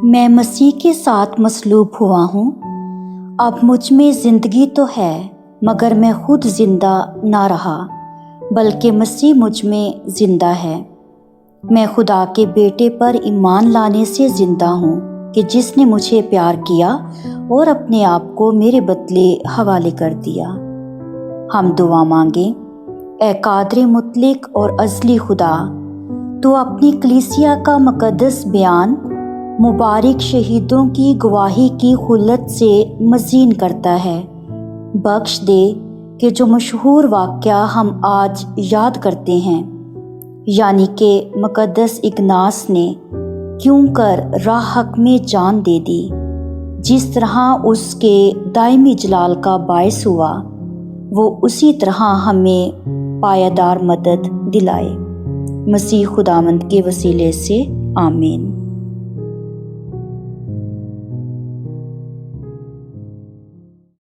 میں مسیح کے ساتھ مصلوب ہوا ہوں۔ اب مجھ میں زندگی تو ہے، مگر میں خود زندہ نہ رہا، بلکہ مسیح مجھ میں زندہ ہے۔ میں خدا کے بیٹے پر ایمان لانے سے زندہ ہوں کہ جس نے مجھے پیار کیا اور اپنے آپ کو میرے بدلے حوالے کر دیا۔ ہم دعا مانگیں۔ اے قادر مطلق اور ازلی خدا، تو اپنی کلیسیا کا مقدس بیان مبارک شہیدوں کی گواہی کی خلت سے مزین کرتا ہے۔ بخش دے کہ جو مشہور واقعہ ہم آج یاد کرتے ہیں، یعنی کہ مقدس اگناس نے کیوں کر راہ حق میں جان دے دی، جس طرح اس کے دائمی جلال کا باعث ہوا، وہ اسی طرح ہمیں پائیدار مدد دلائے۔ مسیح خداوند کے وسیلے سے آمین۔